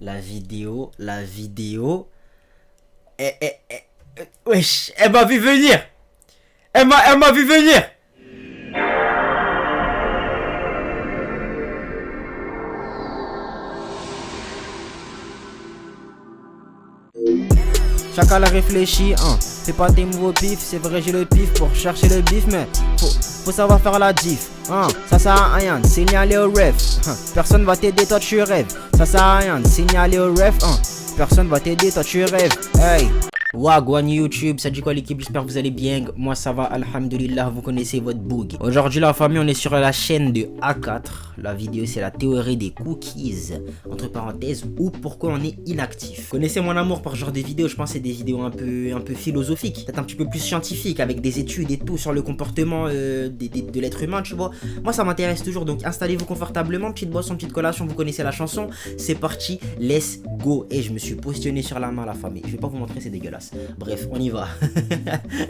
La vidéo. Wesh, elle m'a vu venir. Elle m'a vu venir. Chacun l'a réfléchi, hein. Fais pas tes mots au pif, c'est vrai j'ai le pif pour chercher le bif, mais faut savoir faire la diff, hein. Ça sert à rien de signaler au ref, hein. Personne va t'aider, toi tu rêves. Ça sert à rien de signaler au ref, hein. Personne va t'aider, toi tu rêves. Hey. Wagwan YouTube, ça dit quoi l'équipe, j'espère que vous allez bien. Moi ça va, alhamdulillah, vous connaissez votre boug. Aujourd'hui la famille, on est sur la chaîne de A4. La vidéo c'est la théorie des cookies, entre parenthèses, ou pourquoi on est inactif. Vous connaissez mon amour pour ce genre de vidéos, je pense que c'est des vidéos un peu philosophiques, peut-être un petit peu plus scientifiques, avec des études et tout sur le comportement de l'être humain, tu vois. Moi ça m'intéresse toujours, donc installez-vous confortablement, petite boisson, petite collation, vous connaissez la chanson. C'est parti, let's go. Et je me suis positionné sur la main la famille, je vais pas vous montrer, c'est dégueulasse. Bref, on y va.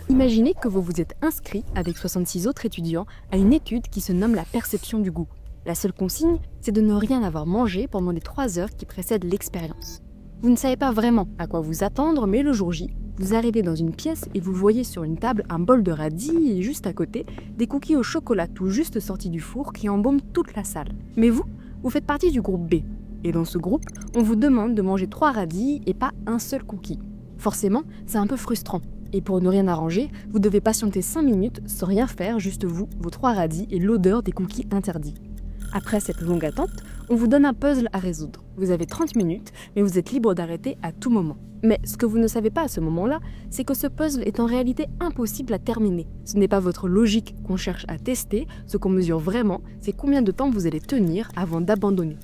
Imaginez que vous vous êtes inscrit avec 66 autres étudiants à une étude qui se nomme la perception du goût. La seule consigne, c'est de ne rien avoir mangé pendant les 3 heures qui précèdent l'expérience. Vous ne savez pas vraiment à quoi vous attendre, mais le jour J, vous arrivez dans une pièce et vous voyez sur une table un bol de radis et juste à côté, des cookies au chocolat tout juste sortis du four qui embaument toute la salle. Mais vous faites partie du groupe B. Et dans ce groupe, on vous demande de manger 3 radis et pas un seul cookie. Forcément, c'est un peu frustrant. Et pour ne rien arranger, vous devez patienter 5 minutes sans rien faire, juste vous, vos 3 radis et l'odeur des cookies interdits. Après cette longue attente, on vous donne un puzzle à résoudre. Vous avez 30 minutes, mais vous êtes libre d'arrêter à tout moment. Mais ce que vous ne savez pas à ce moment-là, c'est que ce puzzle est en réalité impossible à terminer. Ce n'est pas votre logique qu'on cherche à tester, ce qu'on mesure vraiment, c'est combien de temps vous allez tenir avant d'abandonner.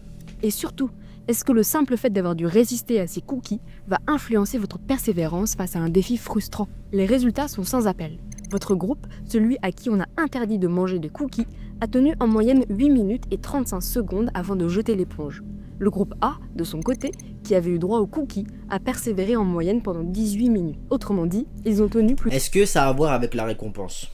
Et surtout, est-ce que le simple fait d'avoir dû résister à ces cookies va influencer votre persévérance face à un défi frustrant? Les résultats sont sans appel. Votre groupe, celui à qui on a interdit de manger des cookies, a tenu en moyenne 8 minutes et 35 secondes avant de jeter l'éponge. Le groupe A, de son côté, qui avait eu droit aux cookies, a persévéré en moyenne pendant 18 minutes. Autrement dit, ils ont tenu plus... Est-ce que ça a à voir avec la récompense?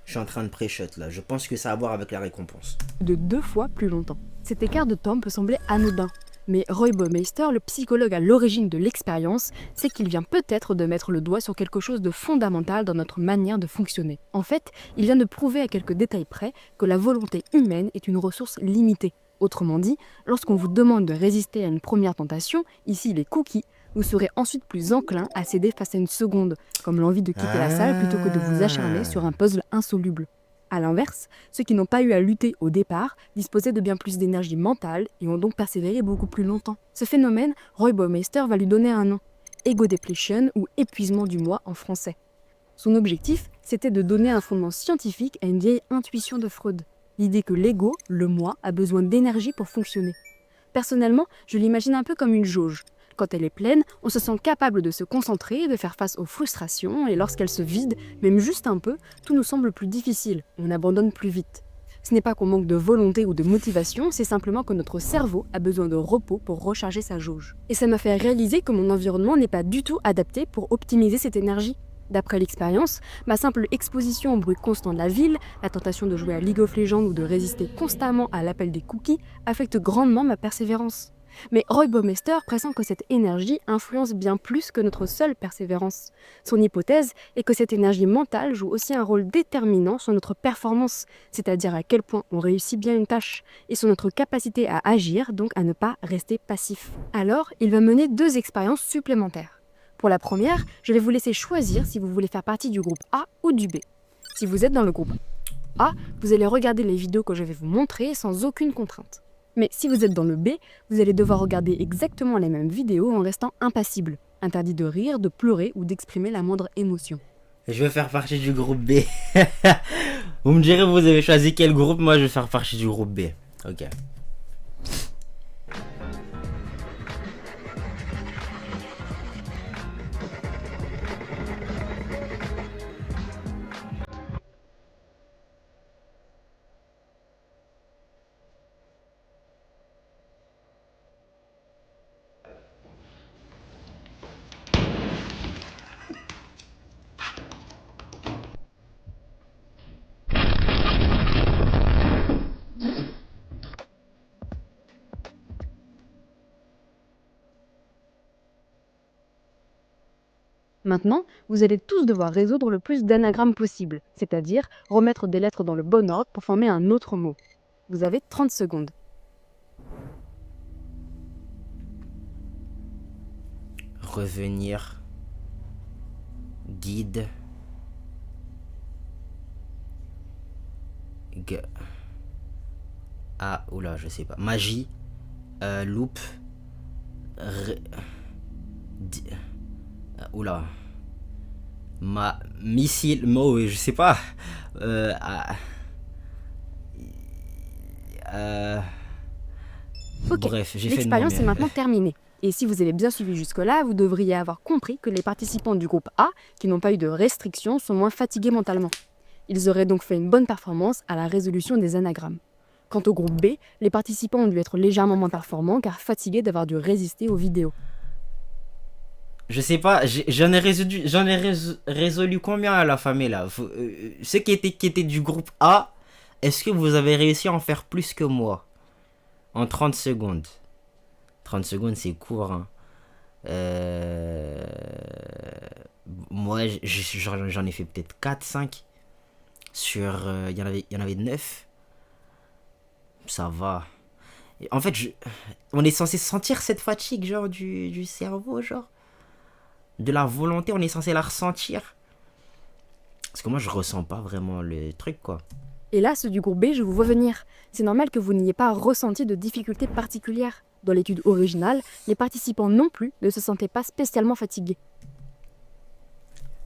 Je suis en train de pré-shot là, je pense que ça a à voir avec la récompense. de 2 fois plus longtemps. Cet écart de temps peut sembler anodin, mais Roy Baumeister, le psychologue à l'origine de l'expérience, sait qu'il vient peut-être de mettre le doigt sur quelque chose de fondamental dans notre manière de fonctionner. En fait, il vient de prouver à quelques détails près que la volonté humaine est une ressource limitée. Autrement dit, lorsqu'on vous demande de résister à une première tentation, ici les cookies, vous serez ensuite plus enclin à céder face à une seconde, comme l'envie de quitter la salle plutôt que de vous acharner sur un puzzle insoluble. A l'inverse, ceux qui n'ont pas eu à lutter au départ disposaient de bien plus d'énergie mentale et ont donc persévéré beaucoup plus longtemps. Ce phénomène, Roy Baumeister va lui donner un nom, ego depletion ou épuisement du moi en français. Son objectif, c'était de donner un fondement scientifique à une vieille intuition de Freud, l'idée que l'ego, le moi, a besoin d'énergie pour fonctionner. Personnellement, je l'imagine un peu comme une jauge. Quand elle est pleine, on se sent capable de se concentrer, de faire face aux frustrations, et lorsqu'elle se vide, même juste un peu, tout nous semble plus difficile, on abandonne plus vite. Ce n'est pas qu'on manque de volonté ou de motivation, c'est simplement que notre cerveau a besoin de repos pour recharger sa jauge. Et ça m'a fait réaliser que mon environnement n'est pas du tout adapté pour optimiser cette énergie. D'après l'expérience, ma simple exposition au bruit constant de la ville, la tentation de jouer à League of Legends ou de résister constamment à l'appel des cookies affecte grandement ma persévérance. Mais Roy Baumeister pressent que cette énergie influence bien plus que notre seule persévérance. Son hypothèse est que cette énergie mentale joue aussi un rôle déterminant sur notre performance, c'est-à-dire à quel point on réussit bien une tâche, et sur notre capacité à agir, donc à ne pas rester passif. Alors, il va mener 2 expériences supplémentaires. Pour la première, je vais vous laisser choisir si vous voulez faire partie du groupe A ou du B. Si vous êtes dans le groupe A, vous allez regarder les vidéos que je vais vous montrer sans aucune contrainte. Mais si vous êtes dans le B, vous allez devoir regarder exactement les mêmes vidéos en restant impassible, interdit de rire, de pleurer ou d'exprimer la moindre émotion. Je veux faire partie du groupe B. Vous me direz, vous avez choisi quel groupe? Moi, je veux faire partie du groupe B. Ok. Maintenant, vous allez tous devoir résoudre le plus d'anagrammes possible, c'est-à-dire remettre des lettres dans le bon ordre pour former un autre mot. Vous avez 30 secondes. Revenir. Guide. Oula, je sais pas. Magie. Loupe. Oula. Missile. Je sais pas. Ok, Bref, j'ai fait de mon l'expérience est mieux. maintenant terminée. Et si vous avez bien suivi jusque-là, vous devriez avoir compris que les participants du groupe A, qui n'ont pas eu de restrictions, sont moins fatigués mentalement. Ils auraient donc fait une bonne performance à la résolution des anagrammes. Quant au groupe B, les participants ont dû être légèrement moins performants car fatigués d'avoir dû résister aux vidéos. Je sais pas, j'en ai résolu combien à la famille là. Ceux qui étaient du groupe A, est-ce que vous avez réussi à en faire plus que moi? En 30 secondes. 30 secondes, c'est court. Hein. Moi, j'en ai fait peut-être 4, 5. Sur. Il y en avait 9. Ça va. Et en fait, on est censé sentir cette fatigue, genre, du cerveau, genre. De la volonté, on est censé la ressentir. Parce que moi, je ressens pas vraiment le truc, quoi. Et là, ceux du groupe B, je vous vois venir. C'est normal que vous n'ayez pas ressenti de difficultés particulières. Dans l'étude originale, les participants non plus ne se sentaient pas spécialement fatigués.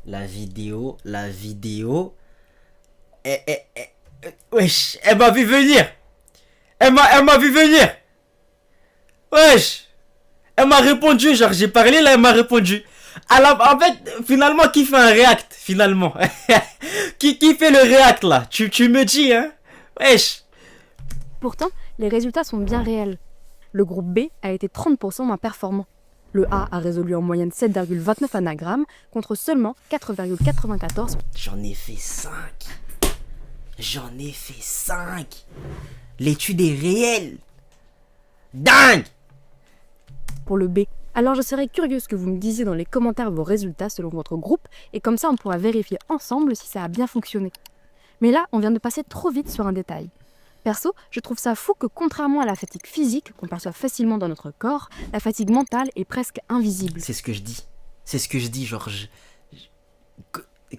La vidéo. Wesh, elle m'a vu venir. Elle m'a vu venir. Wesh. Elle m'a répondu, genre j'ai parlé là, elle m'a répondu. En fait, finalement, qui fait un react, finalement? qui fait le react là? Tu me dis, hein? Wesh. Pourtant, les résultats sont bien réels. Le groupe B a été 30% moins performant. Le A a résolu en moyenne 7,29 anagrammes contre seulement 4,94. J'en ai fait 5. L'étude est réelle. Dingue. Pour le B. Alors je serais curieuse que vous me disiez dans les commentaires vos résultats selon votre groupe et comme ça on pourra vérifier ensemble si ça a bien fonctionné. Mais là, on vient de passer trop vite sur un détail. Perso, je trouve ça fou que contrairement à la fatigue physique qu'on perçoit facilement dans notre corps, la fatigue mentale est presque invisible. C'est ce que je dis, genre...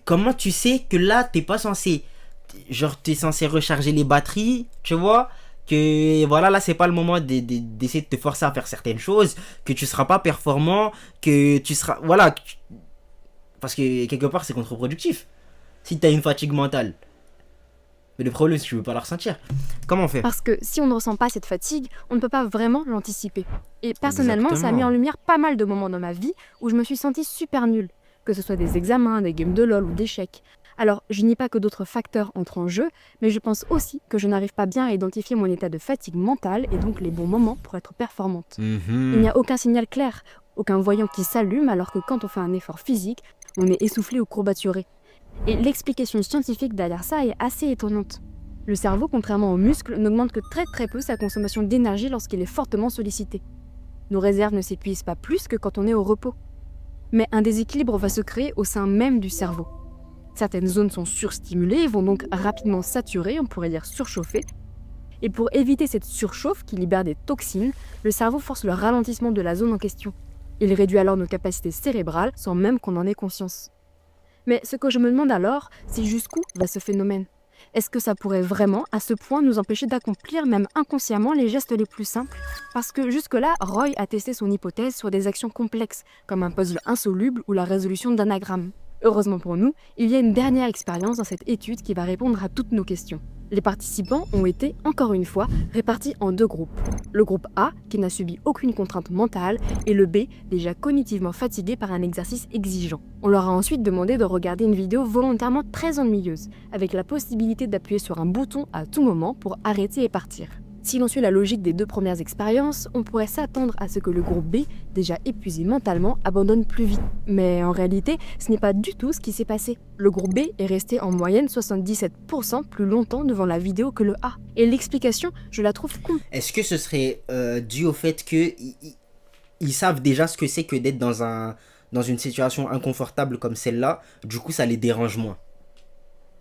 Comment tu sais que là, t'es pas censé... Genre, t'es censé recharger les batteries, tu vois? Que voilà, là, c'est pas le moment d'essayer de te forcer à faire certaines choses, que tu seras pas performant, que tu seras... Voilà. Parce que quelque part, c'est contre-productif. Si t'as une fatigue mentale. Mais le problème, c'est que tu veux pas la ressentir. Comment on fait? Parce que si on ne ressent pas cette fatigue, on ne peut pas vraiment l'anticiper. Et personnellement, ça a Exactement. mis en lumière pas mal de moments dans ma vie où je me suis sentie super nulle. Que ce soit des examens, des games de LOL ou d'échecs. Alors, je nie pas que d'autres facteurs entrent en jeu, mais je pense aussi que je n'arrive pas bien à identifier mon état de fatigue mentale et donc les bons moments pour être performante. Il n'y a aucun signal clair, aucun voyant qui s'allume alors que quand on fait un effort physique, on est essoufflé ou courbaturé. Et l'explication scientifique derrière ça est assez étonnante. Le cerveau, contrairement aux muscles, n'augmente que très peu sa consommation d'énergie lorsqu'il est fortement sollicité. Nos réserves ne s'épuisent pas plus que quand on est au repos. Mais un déséquilibre va se créer au sein même du cerveau. Certaines zones sont surstimulées et vont donc rapidement saturer, on pourrait dire surchauffer. Et pour éviter cette surchauffe qui libère des toxines, le cerveau force le ralentissement de la zone en question. Il réduit alors nos capacités cérébrales sans même qu'on en ait conscience. Mais ce que je me demande alors, c'est jusqu'où va ce phénomène? Est-ce que ça pourrait vraiment, à ce point, nous empêcher d'accomplir, même inconsciemment, les gestes les plus simples? Parce que jusque-là, Roy a testé son hypothèse sur des actions complexes, comme un puzzle insoluble ou la résolution d'anagrammes. Heureusement pour nous, il y a une dernière expérience dans cette étude qui va répondre à toutes nos questions. Les participants ont été, encore une fois, répartis en deux groupes. Le groupe A, qui n'a subi aucune contrainte mentale, et le B, déjà cognitivement fatigué par un exercice exigeant. On leur a ensuite demandé de regarder une vidéo volontairement très ennuyeuse, avec la possibilité d'appuyer sur un bouton à tout moment pour arrêter et partir. Si l'on suit la logique des deux premières expériences, on pourrait s'attendre à ce que le groupe B, déjà épuisé mentalement, abandonne plus vite. Mais en réalité, ce n'est pas du tout ce qui s'est passé. Le groupe B est resté en moyenne 77% plus longtemps devant la vidéo que le A. Et l'explication, je la trouve Est-ce que ce serait dû au fait que ils savent déjà ce que c'est que d'être dans une situation inconfortable comme celle-là, du coup ça les dérange moins.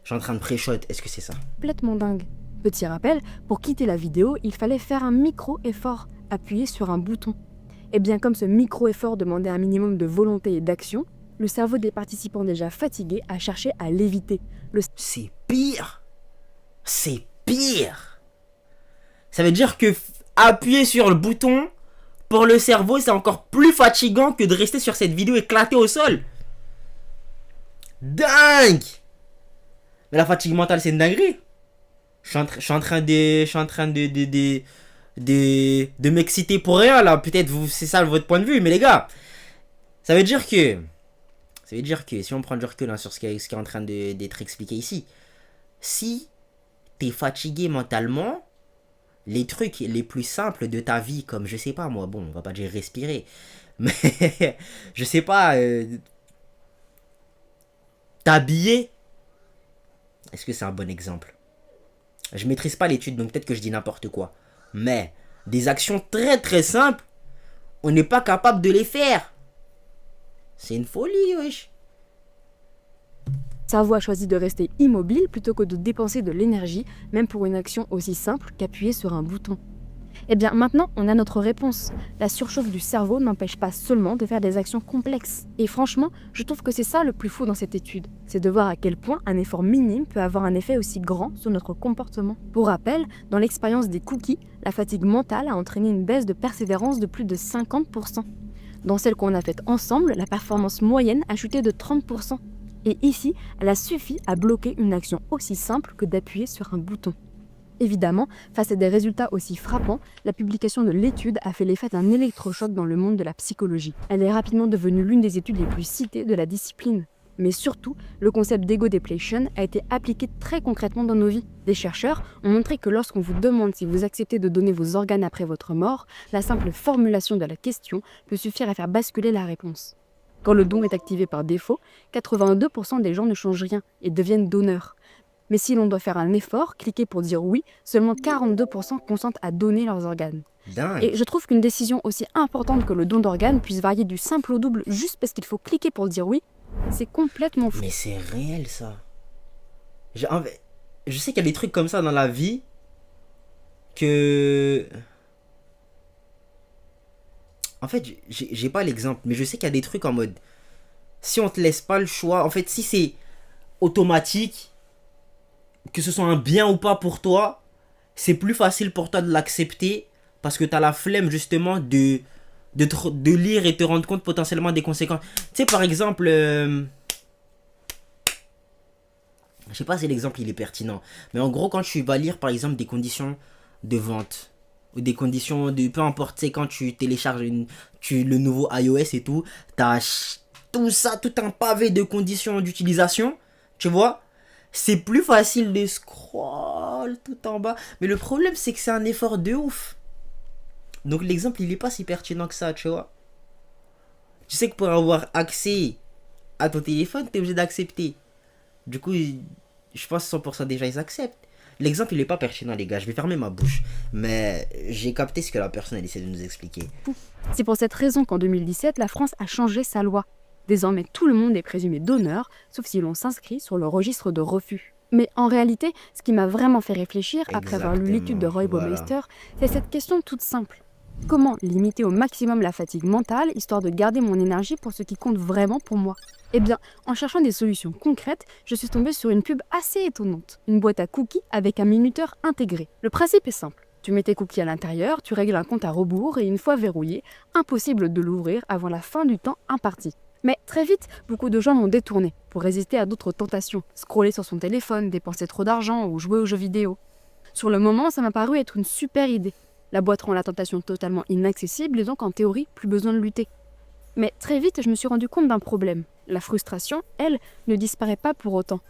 Je suis en train de pré-shot, est-ce que c'est ça? Complètement dingue. Petit rappel, pour quitter la vidéo, il fallait faire un micro-effort, appuyer sur un bouton. Et bien comme ce micro-effort demandait un minimum de volonté et d'action, le cerveau des participants déjà fatigués a cherché à l'éviter. C'est pire. C'est pire. Ça veut dire que appuyer sur le bouton, pour le cerveau, c'est encore plus fatigant que de rester sur cette vidéo éclatée au sol. Dingue. Mais la fatigue mentale, c'est une dinguerie. Je suis en train de m'exciter pour rien, là. Peut-être c'est ça votre point de vue, mais les gars, ça veut dire que si on prend du recul sur ce qui est en train d'être expliqué ici, si t'es fatigué mentalement, les trucs les plus simples de ta vie, comme je sais pas moi, bon, on va pas dire respirer, mais je sais pas, t'habiller, est-ce que c'est un bon exemple? Je maîtrise pas l'étude, donc peut-être que je dis n'importe quoi. Mais des actions très très simples, on n'est pas capable de les faire. C'est une folie, wesh. Le cerveau a choisi de rester immobile plutôt que de dépenser de l'énergie, même pour une action aussi simple qu'appuyer sur un bouton. Eh bien maintenant, on a notre réponse. La surchauffe du cerveau n'empêche pas seulement de faire des actions complexes. Et franchement, je trouve que c'est ça le plus fou dans cette étude. C'est de voir à quel point un effort minime peut avoir un effet aussi grand sur notre comportement. Pour rappel, dans l'expérience des cookies, la fatigue mentale a entraîné une baisse de persévérance de plus de 50%. Dans celle qu'on a faite ensemble, la performance moyenne a chuté de 30%. Et ici, elle a suffi à bloquer une action aussi simple que d'appuyer sur un bouton. Évidemment, face à des résultats aussi frappants, la publication de l'étude a fait l'effet d'un électrochoc dans le monde de la psychologie. Elle est rapidement devenue l'une des études les plus citées de la discipline. Mais surtout, le concept d'ego depletion a été appliqué très concrètement dans nos vies. Des chercheurs ont montré que lorsqu'on vous demande si vous acceptez de donner vos organes après votre mort, la simple formulation de la question peut suffire à faire basculer la réponse. Quand le don est activé par défaut, 82% des gens ne changent rien et deviennent donneurs. Mais si l'on doit faire un effort, cliquer pour dire oui, seulement 42% consentent à donner leurs organes. Dingue. Et je trouve qu'une décision aussi importante que le don d'organes puisse varier du simple au double juste parce qu'il faut cliquer pour dire oui, c'est complètement fou. Mais c'est réel ça. Je sais qu'il y a des trucs comme ça dans la vie que... En fait, j'ai pas l'exemple, mais je sais qu'il y a des trucs en mode... Si on te laisse pas le choix, en fait, si c'est automatique, que ce soit un bien ou pas pour toi, c'est plus facile pour toi de l'accepter parce que t'as la flemme justement de lire et te rendre compte potentiellement des conséquences. Tu sais, par exemple... je sais pas si l'exemple il est pertinent, mais en gros, quand tu vas lire par exemple des conditions de vente ou des conditions de peu importe, tu sais, quand tu télécharges le nouveau iOS et tout, t'as tout ça, tout un pavé de conditions d'utilisation, tu vois. C'est plus facile de scroll tout en bas, mais le problème c'est que c'est un effort de ouf. Donc l'exemple il est pas si pertinent que ça, tu vois. Tu sais que pour avoir accès à ton téléphone, t'es obligé d'accepter. Du coup, je pense que 100% déjà ils acceptent. L'exemple il est pas pertinent les gars, je vais fermer ma bouche. Mais j'ai capté ce que la personne elle essaie de nous expliquer. C'est pour cette raison qu'en 2017, la France a changé sa loi. Désormais, tout le monde est présumé donneur, sauf si l'on s'inscrit sur le registre de refus. Mais en réalité, ce qui m'a vraiment fait réfléchir, après avoir lu l'étude de Roy Baumeister, c'est cette question toute simple. Comment limiter au maximum la fatigue mentale, histoire de garder mon énergie pour ce qui compte vraiment pour moi? Eh bien, en cherchant des solutions concrètes, je suis tombée sur une pub assez étonnante. Une boîte à cookies avec un minuteur intégré. Le principe est simple. Tu mets tes cookies à l'intérieur, tu règles un compte à rebours et une fois verrouillé, impossible de l'ouvrir avant la fin du temps imparti. Mais très vite, beaucoup de gens l'ont détourné pour résister à d'autres tentations, scroller sur son téléphone, dépenser trop d'argent ou jouer aux jeux vidéo. Sur le moment, ça m'a paru être une super idée. La boîte rend la tentation totalement inaccessible et donc en théorie, plus besoin de lutter. Mais très vite, je me suis rendu compte d'un problème. La frustration, elle, ne disparaît pas pour autant.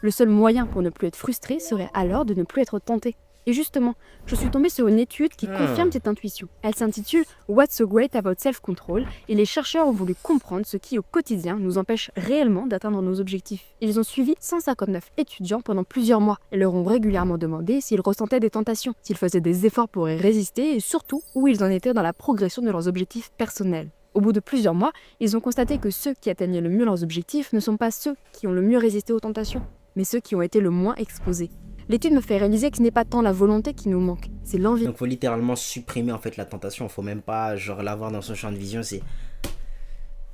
Le seul moyen pour ne plus être frustré serait alors de ne plus être tenté. Et justement, je suis tombée sur une étude qui confirme cette intuition. Elle s'intitule « What's so great about self-control » et les chercheurs ont voulu comprendre ce qui, au quotidien, nous empêche réellement d'atteindre nos objectifs. Ils ont suivi 159 étudiants pendant plusieurs mois et leur ont régulièrement demandé s'ils ressentaient des tentations, s'ils faisaient des efforts pour y résister et surtout où ils en étaient dans la progression de leurs objectifs personnels. Au bout de plusieurs mois, ils ont constaté que ceux qui atteignaient le mieux leurs objectifs ne sont pas ceux qui ont le mieux résisté aux tentations, mais ceux qui ont été le moins exposés. L'étude me fait réaliser que ce n'est pas tant la volonté qui nous manque, c'est l'envie. Donc faut littéralement supprimer en fait la tentation, faut même pas genre l'avoir dans son champ de vision, c'est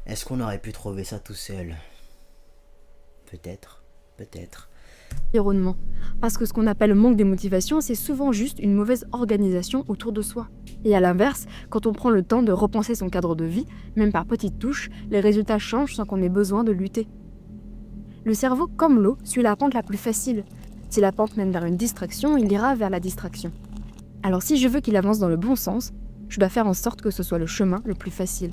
est-ce qu'on aurait pu trouver ça tout seul? Peut-être. Environnement. Parce que ce qu'on appelle le manque de motivation, c'est souvent juste une mauvaise organisation autour de soi. Et à l'inverse, quand on prend le temps de repenser son cadre de vie, même par petites touches, les résultats changent sans qu'on ait besoin de lutter. Le cerveau, comme l'eau, suit la pente la plus facile. Si la pente mène vers une distraction, il ira vers la distraction. Alors si je veux qu'il avance dans le bon sens, je dois faire en sorte que ce soit le chemin le plus facile.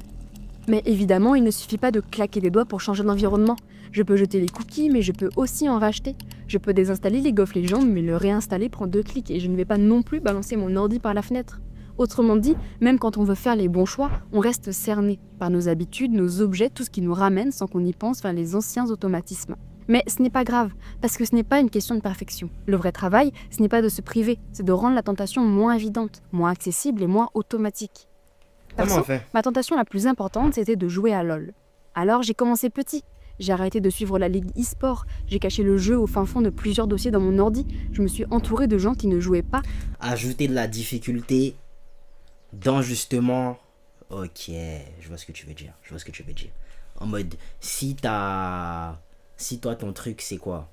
Mais évidemment, il ne suffit pas de claquer des doigts pour changer d'environnement. Je peux jeter les cookies, mais je peux aussi en racheter. Je peux désinstaller League of Legends, mais le réinstaller prend 2 clics et je ne vais pas non plus balancer mon ordi par la fenêtre. Autrement dit, même quand on veut faire les bons choix, on reste cerné par nos habitudes, nos objets, tout ce qui nous ramène sans qu'on y pense vers les anciens automatismes. Mais ce n'est pas grave, parce que ce n'est pas une question de perfection. Le vrai travail, ce n'est pas de se priver, c'est de rendre la tentation moins évidente, moins accessible et moins automatique. Comment on fait? Ma tentation la plus importante, c'était de jouer à LoL. Alors j'ai commencé petit. J'ai arrêté de suivre la ligue e-sport, j'ai caché le jeu au fin fond de plusieurs dossiers dans mon ordi, je me suis entouré de gens qui ne jouaient pas. Ajouter de la difficulté dans justement... Ok, je vois ce que tu veux dire, En mode, si toi ton truc c'est quoi?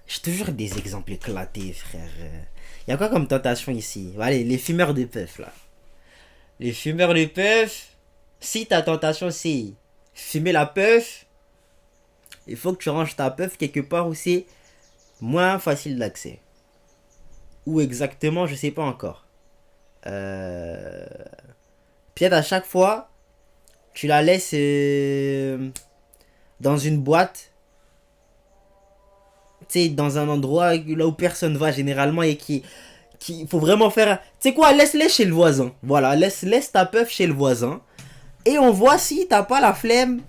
J'ai toujours des exemples éclatés, frère. Y a quoi comme tentation ici? Allez, les fumeurs de puff là. Les fumeurs de puff, si ta tentation c'est fumer la puff, il faut que tu ranges ta puff quelque part où c'est moins facile d'accès. Où exactement, je sais pas encore. Peut-être à chaque fois, tu la laisses dans une boîte, tu sais, dans un endroit là où personne va généralement et qui faut vraiment faire. Tu sais quoi, laisse-les chez le voisin. Voilà, laisse ta puff chez le voisin. Et on voit si t'as pas la flemme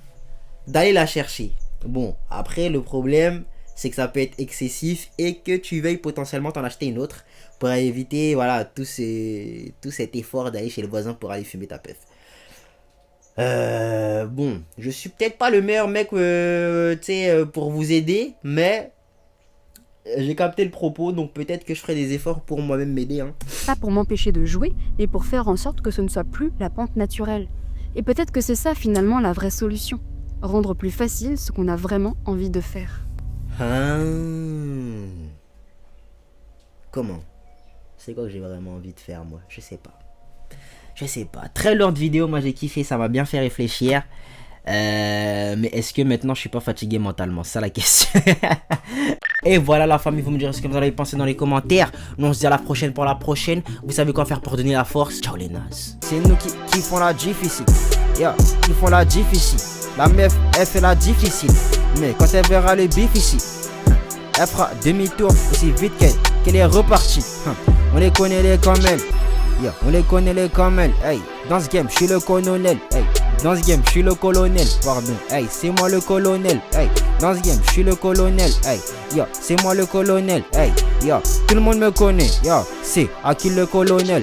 d'aller la chercher. Bon, après le problème, c'est que ça peut être excessif et que tu veuilles potentiellement t'en acheter une autre pour éviter, voilà, tout cet effort d'aller chez le voisin pour aller fumer ta puff. Bon, je suis peut-être pas le meilleur mec, pour vous aider, mais j'ai capté le propos, donc peut-être que je ferai des efforts pour moi-même m'aider. Pas pour m'empêcher de jouer, mais pour faire en sorte que ce ne soit plus la pente naturelle. Et peut-être que c'est ça finalement la vraie solution. Rendre plus facile ce qu'on a vraiment envie de faire. Comment? C'est quoi que j'ai vraiment envie de faire, moi? Je sais pas. Très longue vidéo, moi j'ai kiffé, ça m'a bien fait réfléchir. Mais est-ce que maintenant je suis pas fatigué mentalement? C'est ça la question. Et voilà la famille, vous me direz ce que vous avez pensé dans les commentaires. Nous on se dit à la prochaine pour la prochaine. Vous savez quoi faire pour donner la force. Ciao les nazes. C'est nous qui font la difficile. Qui font la difficile. La meuf, elle fait la difficile. Mais quand elle verra le bif ici, elle fera demi-tour aussi vite qu'elle est repartie. On les connaît les comme elle. On les connaît les comme elle. Hey, dans ce game, je suis le colonel. Hey, dans ce game, je suis le colonel. Pardon. Hey, c'est moi le colonel. Hey, dans ce game, je suis le colonel. Hey, c'est moi le colonel. Hey, tout le monde me connaît. C'est Akil le colonel.